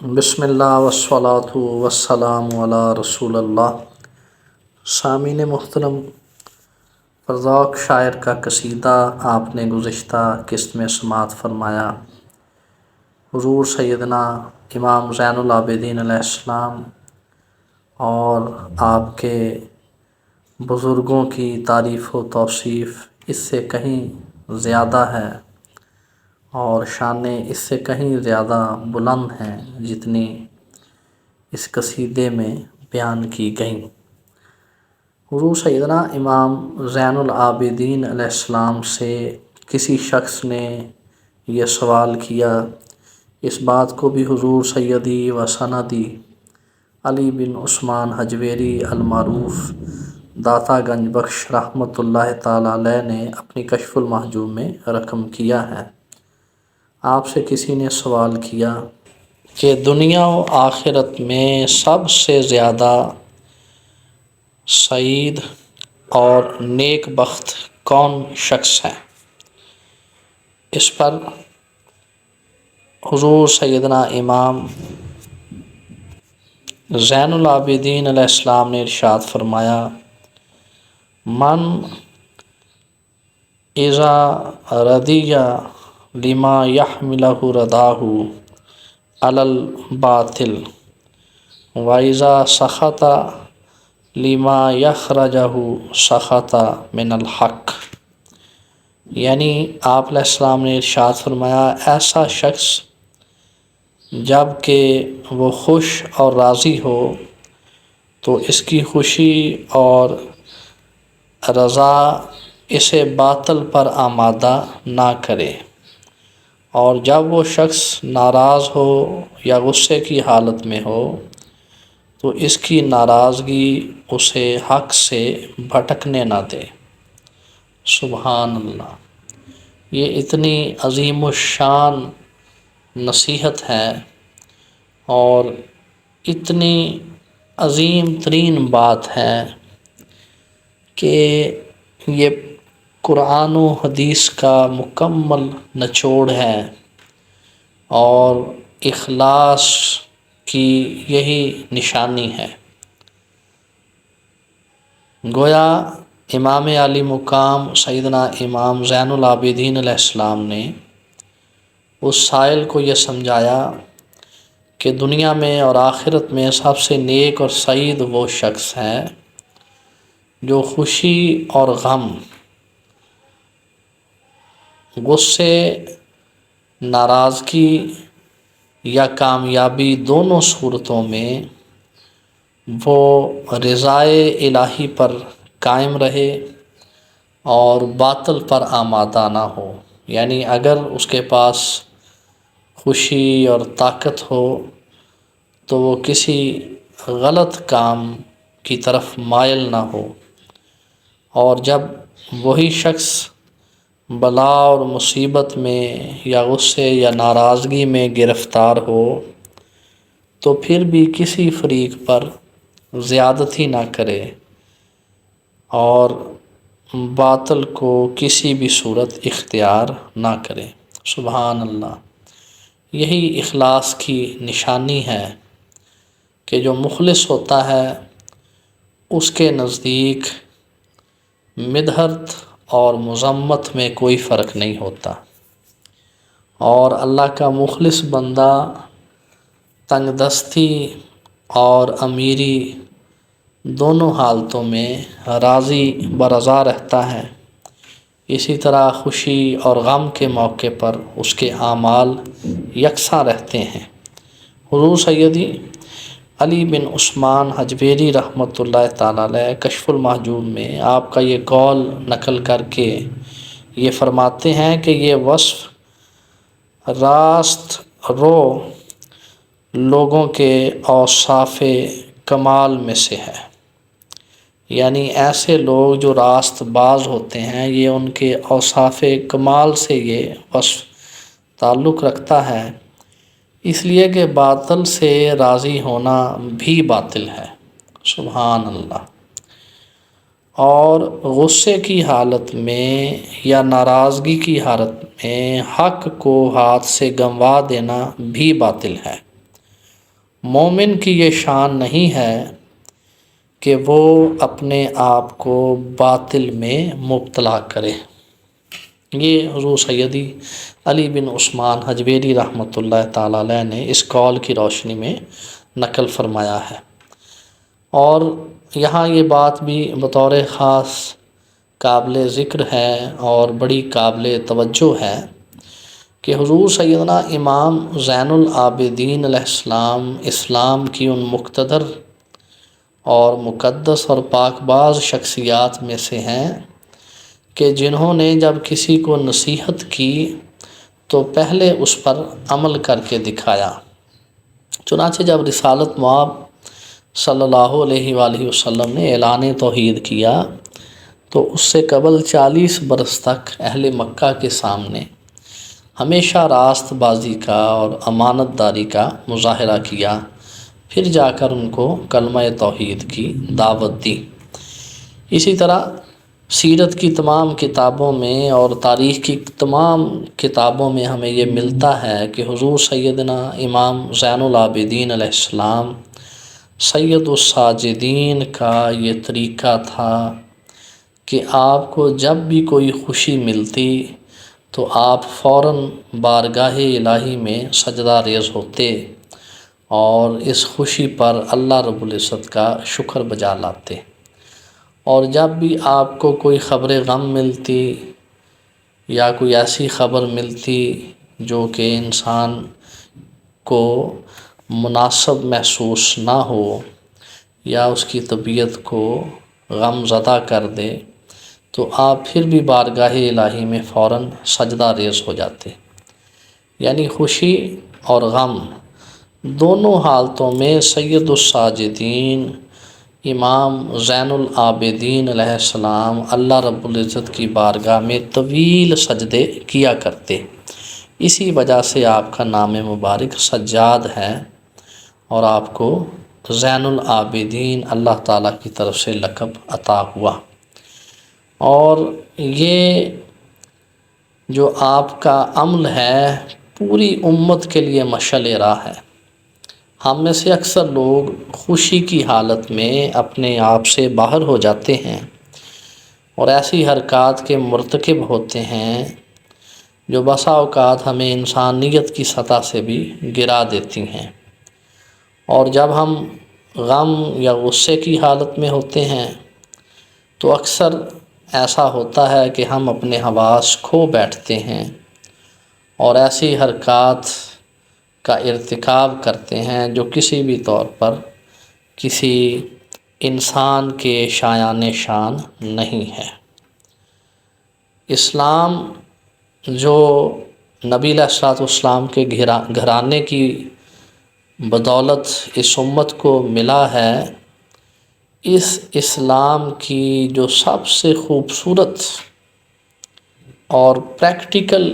بسم اللہ والصلاۃ والسلام علی رسول اللہ۔ سامعین محترم، فرزوق شاعر کا قصیدہ آپ نے گزشتہ قسط میں سماعت فرمایا۔ حضور سیدنا امام زین العابدین علیہ السلام اور آپ کے بزرگوں کی تعریف و توصیف اس سے کہیں زیادہ ہے اور شانیں اس سے کہیں زیادہ بلند ہیں جتنی اس قصیدے میں بیان کی گئیں۔ حضور سیدنا امام زین العابدین علیہ السلام سے کسی شخص نے یہ سوال کیا، اس بات کو بھی حضور سیدی و سندی علی بن عثمان حجویری المعروف داتا گنج بخش رحمۃ اللہ تعالیٰ علیہ نے اپنی کشف المحجوب میں رقم کیا ہے۔ آپ سے کسی نے سوال کیا کہ دنیا و آخرت میں سب سے زیادہ سعید اور نیک بخت کون شخص ہے؟ اس پر حضور سیدنا امام زین العابدین علیہ السلام نے ارشاد فرمایا، من اذا رضی لما یحملہ رداہ علی الباطل و اذا سخط لما یخرجہ سخط من الحق۔ یعنی آپ علیہ السلام نے ارشاد فرمایا، ایسا شخص جب کہ وہ خوش اور راضی ہو تو اس کی خوشی اور رضا اسے باطل پر آمادہ نہ کرے، اور جب وہ شخص ناراض ہو یا غصے کی حالت میں ہو تو اس کی ناراضگی اسے حق سے بھٹکنے نہ دے۔ سبحان اللہ! یہ اتنی عظیم الشان نصیحت ہے اور اتنی عظیم ترین بات ہے کہ یہ قرآن و حدیث کا مکمل نچوڑ ہے اور اخلاص کی یہی نشانی ہے۔ گویا امام علی مقام سیدنا امام زین العابدین علیہ السلام نے اس سائل کو یہ سمجھایا کہ دنیا میں اور آخرت میں سب سے نیک اور سعید وہ شخص ہے جو خوشی اور غم، غصے، ناراضگی یا کامیابی دونوں صورتوں میں وہ رضائے الہی پر قائم رہے اور باطل پر آمادہ نہ ہو۔ یعنی اگر اس کے پاس خوشی اور طاقت ہو تو وہ کسی غلط کام کی طرف مائل نہ ہو، اور جب وہی شخص بلا اور مصیبت میں یا غصے یا ناراضگی میں گرفتار ہو تو پھر بھی کسی فریق پر زیادتی نہ کرے اور باطل کو کسی بھی صورت اختیار نہ کرے۔ سبحان اللہ! یہی اخلاص کی نشانی ہے کہ جو مخلص ہوتا ہے اس کے نزدیک مدحت اور مذمت میں کوئی فرق نہیں ہوتا، اور اللہ کا مخلص بندہ تنگ دستی اور امیری دونوں حالتوں میں راضی برضا رہتا ہے۔ اسی طرح خوشی اور غم کے موقع پر اس کے اعمال یکساں رہتے ہیں۔ حضور سیدی علی بن عثمان حجویری رحمۃ اللہ تعالیٰ علیہ کشف المحجوب میں آپ کا یہ قول نقل کر کے یہ فرماتے ہیں کہ یہ وصف راست رو لوگوں کے اوصاف کمال میں سے ہے۔ یعنی ایسے لوگ جو راست باز ہوتے ہیں، یہ ان کے اوصاف کمال سے یہ وصف تعلق رکھتا ہے، اس لیے کہ باطل سے راضی ہونا بھی باطل ہے۔ سبحان اللہ! اور غصے کی حالت میں یا ناراضگی کی حالت میں حق کو ہاتھ سے گنوا دینا بھی باطل ہے۔ مومن کی یہ شان نہیں ہے کہ وہ اپنے آپ کو باطل میں مبتلا کرے۔ یہ حضور سیدی علی بن عثمان حجویری رحمۃ اللہ تعالیٰ علیہ نے اس قول کی روشنی میں نقل فرمایا ہے۔ اور یہاں یہ بات بھی بطور خاص قابل ذکر ہے اور بڑی قابل توجہ ہے کہ حضور سیدنا امام زین العابدین علیہ السلام اسلام کی ان مقتدر اور مقدس اور پاک باز شخصیات میں سے ہیں کہ جنہوں نے جب کسی کو نصیحت کی تو پہلے اس پر عمل کر کے دکھایا۔ چنانچہ جب رسالت مآب صلی اللہ علیہ وآلہ وسلم نے اعلان توحید کیا تو اس سے قبل 40 برس تک اہل مکہ کے سامنے ہمیشہ راست بازی کا اور امانت داری کا مظاہرہ کیا، پھر جا کر ان کو کلمہ توحید کی دعوت دی۔ اسی طرح سیرت کی تمام کتابوں میں اور تاریخ کی تمام کتابوں میں ہمیں یہ ملتا ہے کہ حضور سیدنا امام زین العابدین علیہ السلام سید الساجدین کا یہ طریقہ تھا کہ آپ کو جب بھی کوئی خوشی ملتی تو آپ فوراً بارگاہ الہی میں سجدہ ریز ہوتے اور اس خوشی پر اللہ رب العزت کا شکر بجا لاتے۔ اور جب بھی آپ کو کوئی خبر غم ملتی یا کوئی ایسی خبر ملتی جو کہ انسان کو مناسب محسوس نہ ہو یا اس کی طبیعت کو غم زدہ کر دے تو آپ پھر بھی بارگاہ الہی میں فوراً سجدہ ریز ہو جاتے۔ یعنی خوشی اور غم دونوں حالتوں میں سید الساجدین امام زین العابدین علیہ السلام اللہ رب العزت کی بارگاہ میں طویل سجدے کیا کرتے۔ اسی وجہ سے آپ کا نام مبارک سجاد ہے اور آپ کو زین العابدین اللہ تعالیٰ کی طرف سے لقب عطا ہوا۔ اور یہ جو آپ کا عمل ہے پوری امت کے لیے مشعل راہ ہے۔ ہم میں سے اکثر لوگ خوشی کی حالت میں اپنے آپ سے باہر ہو جاتے ہیں اور ایسی حرکات کے مرتکب ہوتے ہیں جو بسا اوقات ہمیں انسانیت کی سطح سے بھی گرا دیتی ہیں۔ اور جب ہم غم یا غصے کی حالت میں ہوتے ہیں تو اکثر ایسا ہوتا ہے کہ ہم اپنے حواس کھو بیٹھتے ہیں اور ایسی حرکات کا ارتکاب کرتے ہیں جو کسی بھی طور پر کسی انسان کے شایان شان نہیں ہے۔ اسلام جو نبی علیہ الصلوۃ والسلام کے گھرانے کی بدولت اس امت کو ملا ہے، اس اسلام کی جو سب سے خوبصورت اور پریکٹیکل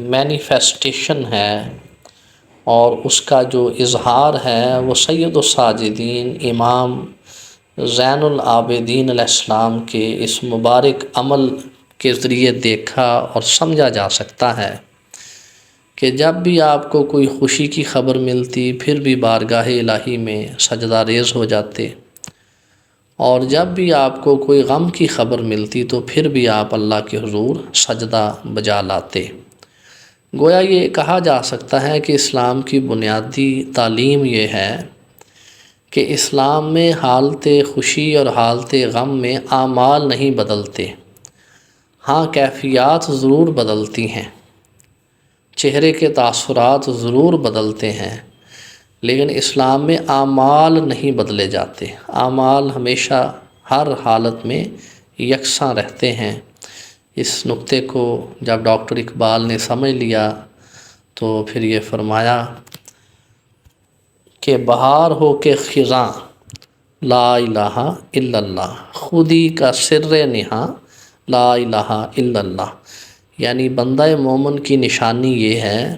مینیفیسٹیشن ہے اور اس کا جو اظہار ہے وہ سید الساجدین امام زین العابدین علیہ السلام کے اس مبارک عمل کے ذریعے دیکھا اور سمجھا جا سکتا ہے کہ جب بھی آپ کو کوئی خوشی کی خبر ملتی پھر بھی بارگاہ الہی میں سجدہ ریز ہو جاتے، اور جب بھی آپ کو کوئی غم کی خبر ملتی تو پھر بھی آپ اللہ کے حضور سجدہ بجا لاتے۔ گویا یہ کہا جا سکتا ہے کہ اسلام کی بنیادی تعلیم یہ ہے کہ اسلام میں حالت خوشی اور حالت غم میں اعمال نہیں بدلتے، ہاں کیفیات ضرور بدلتی ہیں، چہرے کے تاثرات ضرور بدلتے ہیں، لیکن اسلام میں اعمال نہیں بدلے جاتے۔ اعمال ہمیشہ ہر حالت میں یکساں رہتے ہیں۔ اس نقطے کو جب ڈاکٹر اقبال نے سمجھ لیا تو پھر یہ فرمایا کہ بہار ہو کے خزاں لا الہ الا اللہ، خودی کا سر نہاں لا الہ الا اللہ۔ یعنی بندہ مومن کی نشانی یہ ہے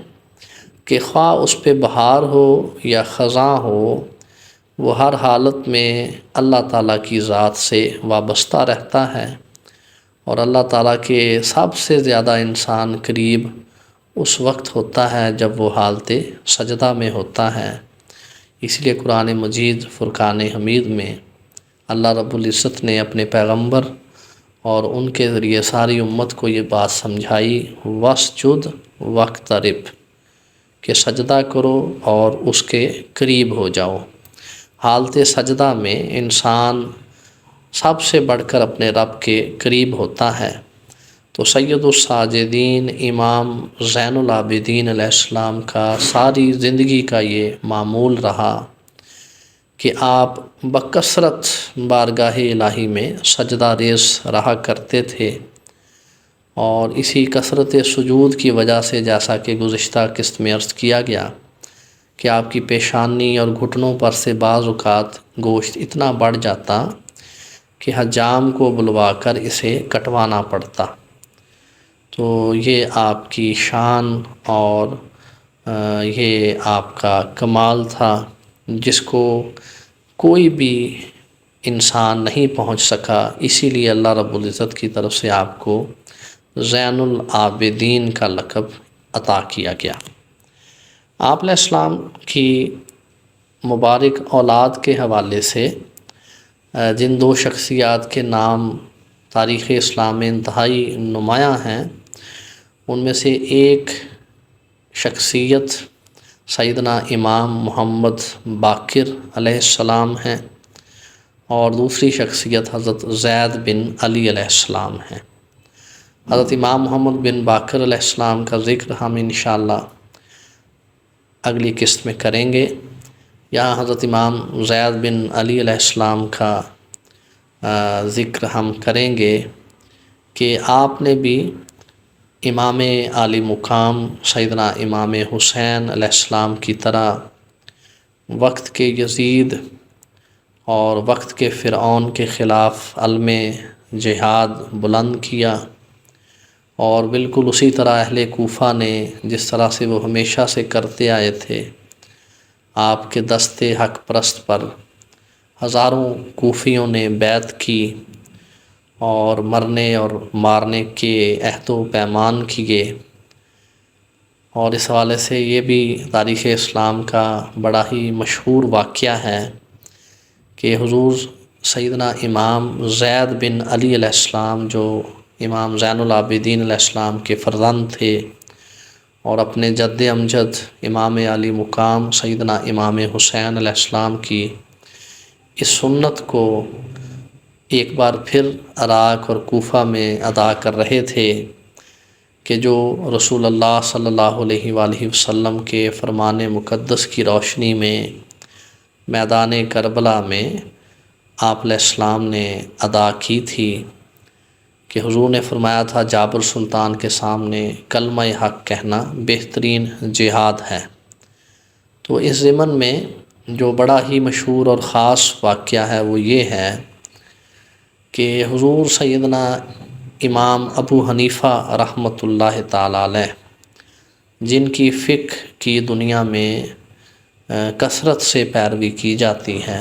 کہ خواہ اس پہ بہار ہو یا خزاں ہو، وہ ہر حالت میں اللہ تعالیٰ کی ذات سے وابستہ رہتا ہے، اور اللہ تعالیٰ کے سب سے زیادہ انسان قریب اس وقت ہوتا ہے جب وہ حالت سجدہ میں ہوتا ہے۔ اس لیے قرآن مجید فرقان حمید میں اللہ رب العزت نے اپنے پیغمبر اور ان کے ذریعے ساری امت کو یہ بات سمجھائی، وَاسْجُدْ وَاقْتَرِب، کہ سجدہ کرو اور اس کے قریب ہو جاؤ۔ حالت سجدہ میں انسان سب سے بڑھ کر اپنے رب کے قریب ہوتا ہے۔ تو سید الساجدین امام زین العابدین علیہ السلام کا ساری زندگی کا یہ معمول رہا کہ آپ بکثرت بارگاہ الہی میں سجدہ ریز رہا کرتے تھے، اور اسی کثرت سجود کی وجہ سے جیسا کہ گزشتہ قسط میں عرض کیا گیا کہ آپ کی پیشانی اور گھٹنوں پر سے بعض اوقات گوشت اتنا بڑھ جاتا کہ حجام کو بلوا کر اسے کٹوانا پڑتا۔ تو یہ آپ کی شان اور یہ آپ کا کمال تھا جس کو کوئی بھی انسان نہیں پہنچ سکا، اسی لیے اللہ رب العزت کی طرف سے آپ کو زین العابدین کا لقب عطا کیا گیا۔ آپ علیہ السلام کی مبارک اولاد کے حوالے سے جن دو شخصیات کے نام تاریخ اسلام میں انتہائی نمایاں ہیں، ان میں سے ایک شخصیت سیدنا امام محمد باقر علیہ السلام ہیں، اور دوسری شخصیت حضرت زید بن علی علیہ السلام ہیں۔ حضرت امام محمد بن باقر علیہ السلام کا ذکر ہم انشاءاللہ اگلی قسط میں کریں گے۔ یہاں حضرت امام زید بن علی علیہ السلام کا ذکر ہم کریں گے کہ آپ نے بھی امام عالی مقام سیدنا امام حسین علیہ السلام کی طرح وقت کے یزید اور وقت کے فرعون کے خلاف علم جہاد بلند کیا، اور بالکل اسی طرح اہل کوفہ نے جس طرح سے وہ ہمیشہ سے کرتے آئے تھے، آپ کے دست حق پرست پر ہزاروں کوفیوں نے بیعت کی اور مرنے اور مارنے کے عہد و پیمان کیے۔ اور اس حوالے سے یہ بھی تاریخ اسلام کا بڑا ہی مشہور واقعہ ہے کہ حضور سیدنا امام زید بن علی علیہ السلام، جو امام زین العابدین علیہ السلام کے فرزند تھے، اور اپنے جد امجد امام علی مقام سیدنا امام حسین علیہ السلام کی اس سنت کو ایک بار پھر عراق اور کوفہ میں ادا کر رہے تھے کہ جو رسول اللہ صلی اللہ علیہ وآلہ وسلم کے فرمان مقدس کی روشنی میں میدان کربلا میں آپ علیہ السلام نے ادا کی تھی، کہ حضور نے فرمایا تھا جابر سلطان کے سامنے کلمہ حق کہنا بہترین جہاد ہے۔ تو اس ضمن میں جو بڑا ہی مشہور اور خاص واقعہ ہے وہ یہ ہے کہ حضور سیدنا امام ابو حنیفہ رحمۃ اللہ تعالیٰ علیہ، جن کی فقہ کی دنیا میں کثرت سے پیروی کی جاتی ہے،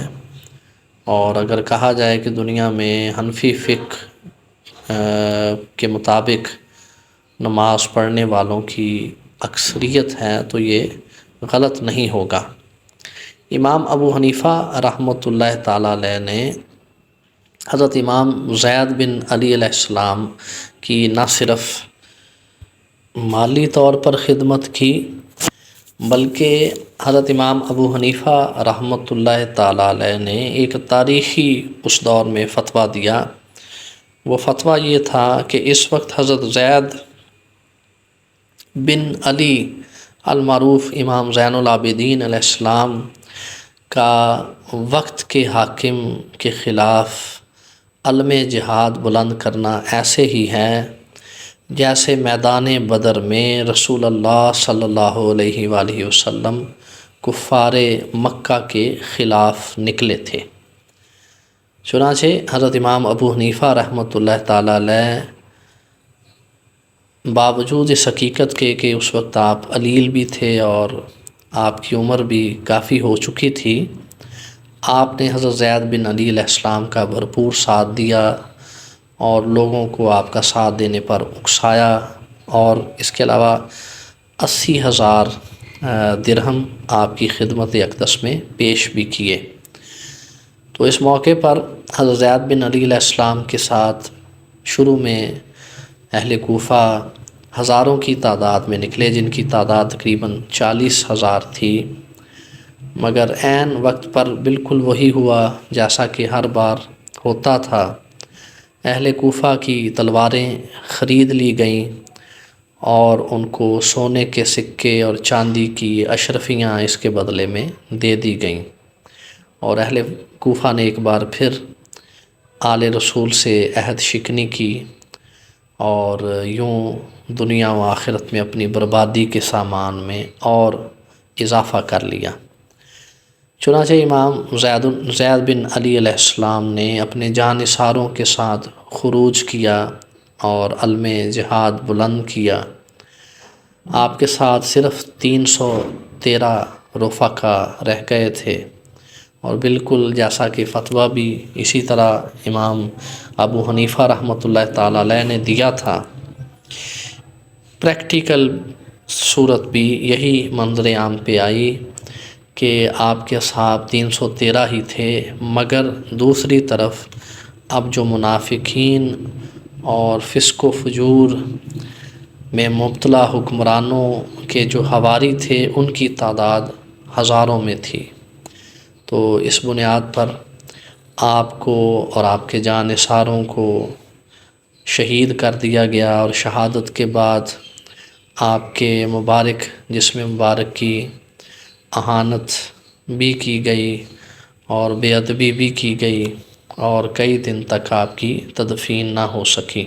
اور اگر کہا جائے کہ دنیا میں حنفی فقہ کے مطابق نماز پڑھنے والوں کی اکثریت ہے تو یہ غلط نہیں ہوگا۔ امام ابو حنیفہ رحمۃ اللہ تعالیٰ علیہ نے حضرت امام زید بن علی علیہ السلام کی نہ صرف مالی طور پر خدمت کی، بلکہ حضرت امام ابو حنیفہ رحمۃ اللہ تعالیٰ علیہ نے ایک تاریخی اس دور میں فتویٰ دیا۔ وہ فتویٰ یہ تھا کہ اس وقت حضرت زید بن علی المعروف امام زین العابدین علیہ السلام کا وقت کے حاکم کے خلاف علم جہاد بلند کرنا ایسے ہی ہے جیسے میدان بدر میں رسول اللہ صلی اللہ علیہ وآلہ وسلم کفار مکہ کے خلاف نکلے تھے۔ چنانچہ حضرت امام ابو حنیفہ رحمۃ اللہ تعالیٰ علیہ باوجود اس حقیقت کے کہ اس وقت آپ علیل بھی تھے اور آپ کی عمر بھی کافی ہو چکی تھی، آپ نے حضرت زید بن علی علیہ السلام کا بھرپور ساتھ دیا اور لوگوں کو آپ کا ساتھ دینے پر اکسایا، اور اس کے علاوہ 80,000 درہم آپ کی خدمت اقدس میں پیش بھی کیے۔ تو اس موقع پر حضرت زید بن علی علیہ السلام کے ساتھ شروع میں اہل کوفہ ہزاروں کی تعداد میں نکلے، جن کی تعداد تقریباً 40,000 تھی، مگر عین وقت پر بالکل وہی ہوا جیسا کہ ہر بار ہوتا تھا۔ اہل کوفہ کی تلواریں خرید لی گئیں اور ان کو سونے کے سکے اور چاندی کی اشرفیاں اس کے بدلے میں دے دی گئیں، اور اہل کوفہ نے ایک بار پھر آل رسول سے عہد شکنی کی اور یوں دنیا و آخرت میں اپنی بربادی کے سامان میں اور اضافہ کر لیا۔ چنانچہ امام زید بن علی علیہ السلام نے اپنے جانثاروں کے ساتھ خروج کیا اور علم جہاد بلند کیا۔ آپ کے ساتھ صرف 313 رفقا رہ گئے تھے، اور بالکل جیسا کہ فتویٰ بھی اسی طرح امام ابو حنیفہ رحمۃ اللہ تعالیٰ علیہ نے دیا تھا، پریکٹیکل صورت بھی یہی منظر عام پہ آئی کہ آپ کے اصحاب 313 ہی تھے، مگر دوسری طرف اب جو منافقین اور فسق و فجور میں مبتلا حکمرانوں کے جو حواری تھے ان کی تعداد ہزاروں میں تھی۔ تو اس بنیاد پر آپ کو اور آپ کے جانثاروں کو شہید کر دیا گیا، اور شہادت کے بعد آپ کے مبارک جسم مبارک کی اہانت بھی کی گئی اور بے ادبی بھی کی گئی، اور کئی دن تک آپ کی تدفین نہ ہو سکی۔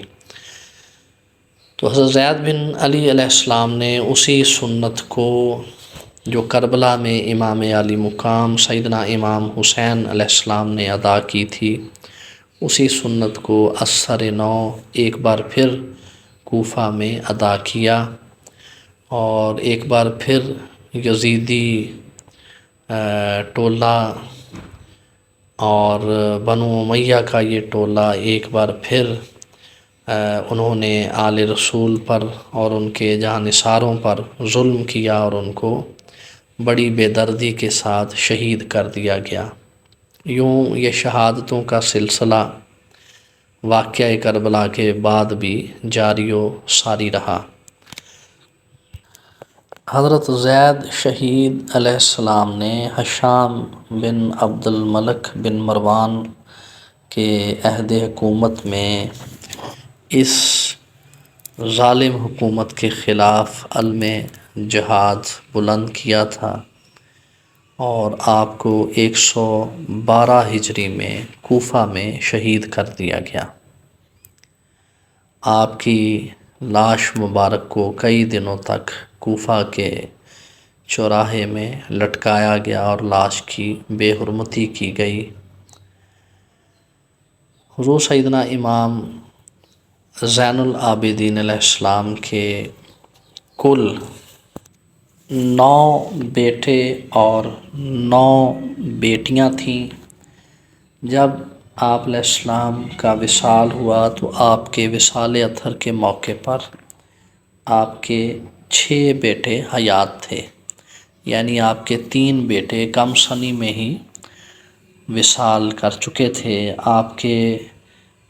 تو حضرت زید بن علی علیہ السلام نے اسی سنت کو جو کربلا میں امام عالی مقام سیدنا امام حسین علیہ السلام نے ادا کی تھی، اسی سنت کو اثر نو ایک بار پھر کوفہ میں ادا کیا، اور ایک بار پھر یزیدی ٹولہ اور بنو امیہ کا یہ ٹولہ ایک بار پھر انہوں نے آل رسول پر اور ان کے جانثاروں پر ظلم کیا، اور ان کو بڑی بے دردی کے ساتھ شہید کر دیا گیا۔ یوں یہ شہادتوں کا سلسلہ واقعہ کربلا کے بعد بھی جاری و ساری رہا۔ حضرت زید شہید علیہ السلام نے ہشام بن عبد الملک بن مروان کے عہد حکومت میں اس ظالم حکومت کے خلاف علم جہاد بلند کیا تھا، اور آپ کو 112 ہجری میں کوفہ میں شہید کر دیا گیا۔ آپ کی لاش مبارک کو کئی دنوں تک کوفہ کے چوراہے میں لٹکایا گیا اور لاش کی بے حرمتی کی گئی۔ حضور سیدنا امام زین العابدین علیہ السلام کے کل 9 بیٹے اور 9 بیٹیاں تھیں۔ جب آپ علیہ السلام کا وصال ہوا تو آپ کے وصال اطہر کے موقع پر آپ کے 6 بیٹے حیات تھے، یعنی آپ کے 3 بیٹے کم سنی میں ہی وصال کر چکے تھے۔ آپ کے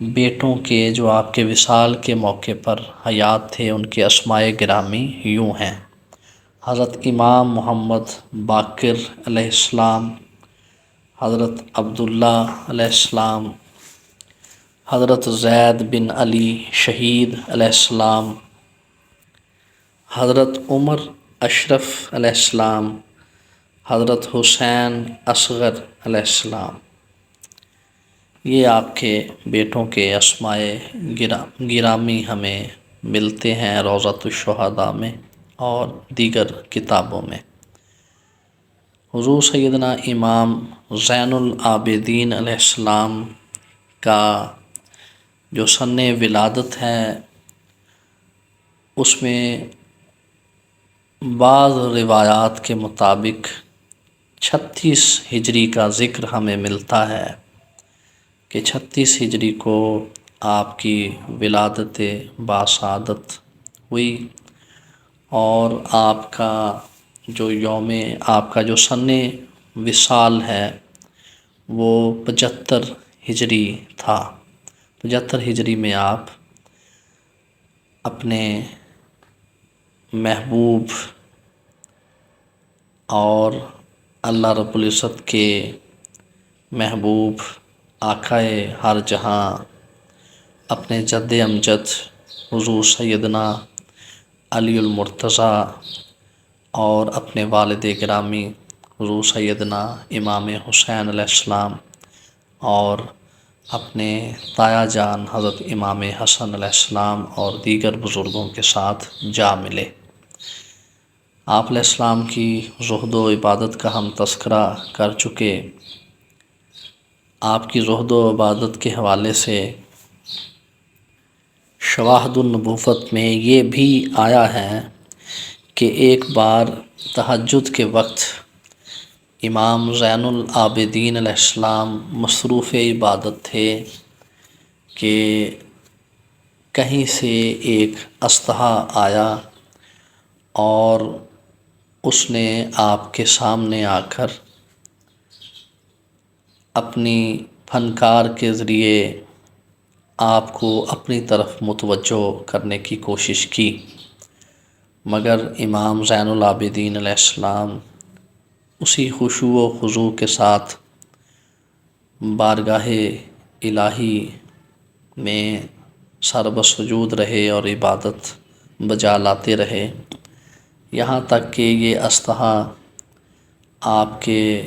بیٹوں کے جو آپ کے وصال کے موقع پر حیات تھے ان کے اسماء گرامی یوں ہیں: حضرت امام محمد باقر علیہ السلام، حضرت عبداللہ علیہ السلام، حضرت زید بن علی شہید علیہ السلام، حضرت عمر اشرف علیہ السلام، حضرت حسین اصغر علیہ السلام۔ یہ آپ کے بیٹوں کے اسماء گرامی ہمیں ملتے ہیں روضۃ الشہداء میں اور دیگر کتابوں میں۔ حضور سیدنا امام زین العابدین علیہ السلام کا جو سن ولادت ہے اس میں بعض روایات کے مطابق 36 ہجری کا ذکر ہمیں ملتا ہے کہ 36 ہجری کو آپ کی ولادت باسعادت ہوئی، اور آپ کا جو یوم آپ کا جو سن وصال ہے وہ 75 ہجری تھا۔ 75 ہجری میں آپ اپنے محبوب اور اللہ رب العزت کے محبوب آقائے ہر جہاں اپنے جد امجد حضور سیدنا علی المرتضیٰ اور اپنے والد گرامی حضور سیدنا امام حسین علیہ السلام اور اپنے تایا جان حضرت امام حسن علیہ السلام اور دیگر بزرگوں کے ساتھ جا ملے۔ آپ علیہ السلام کی زہد و عبادت کا ہم تذکرہ کر چکے۔ آپ کی زہد و عبادت کے حوالے سے شواہد النبوت میں یہ بھی آیا ہے کہ ایک بار تہجد کے وقت امام زین العابدین علیہ السلام مصروف عبادت تھے کہ کہیں سے ایک اژدہا آیا اور اس نے آپ کے سامنے آ کر اپنی پھنکار کے ذریعے آپ کو اپنی طرف متوجہ کرنے کی کوشش کی، مگر امام زین العابدین علیہ السلام اسی خشوع و خضوع کے ساتھ بارگاہ الہی میں سر بسجود رہے اور عبادت بجا لاتے رہے، یہاں تک کہ یہ اژدہا آپ کے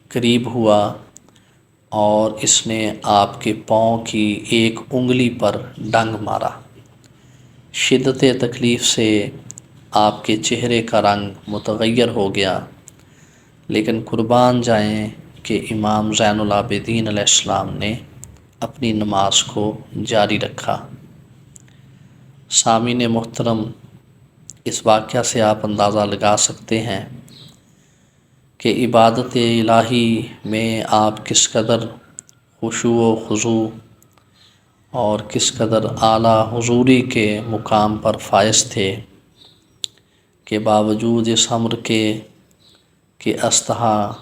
قریب ہوا اور اس نے آپ کے پاؤں کی ایک انگلی پر ڈنگ مارا۔ شدت تکلیف سے آپ کے چہرے کا رنگ متغیر ہو گیا، لیکن قربان جائیں کہ امام زین العابدین علیہ السلام نے اپنی نماز کو جاری رکھا۔ سامعین محترم، اس واقعہ سے آپ اندازہ لگا سکتے ہیں کہ عبادت الہی میں آپ کس قدر خشوع و خضوع اور کس قدر اعلیٰ حضوری کے مقام پر فائز تھے کہ باوجود اس امر کے کہ اژدہا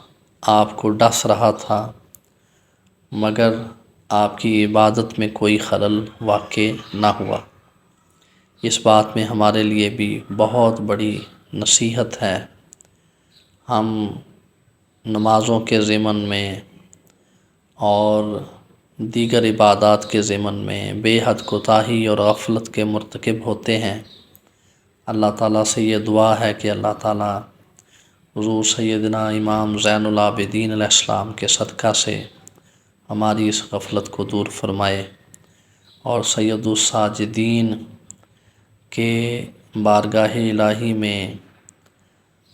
آپ کو ڈس رہا تھا، مگر آپ کی عبادت میں کوئی خلل واقع نہ ہوا۔ اس بات میں ہمارے لیے بھی بہت بڑی نصیحت ہے۔ ہم نمازوں کے ضمن میں اور دیگر عبادات کے ضمن میں بے حد کوتاہی اور غفلت کے مرتکب ہوتے ہیں۔ اللہ تعالیٰ سے یہ دعا ہے کہ اللہ تعالیٰ حضور سیدنا امام زین العابدین علیہ السلام کے صدقہ سے ہماری اس غفلت کو دور فرمائے اور سید الساجدین کے بارگاہ الہی میں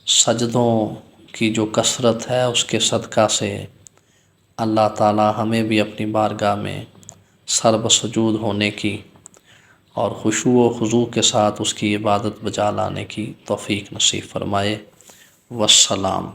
سجدوں کی جو کثرت ہے اس کے صدقہ سے اللہ تعالیٰ ہمیں بھی اپنی بارگاہ میں سر بسجود ہونے کی اور خشوع و خضوع کے ساتھ اس کی عبادت بجا لانے کی توفیق نصیب فرمائے۔ والسلام۔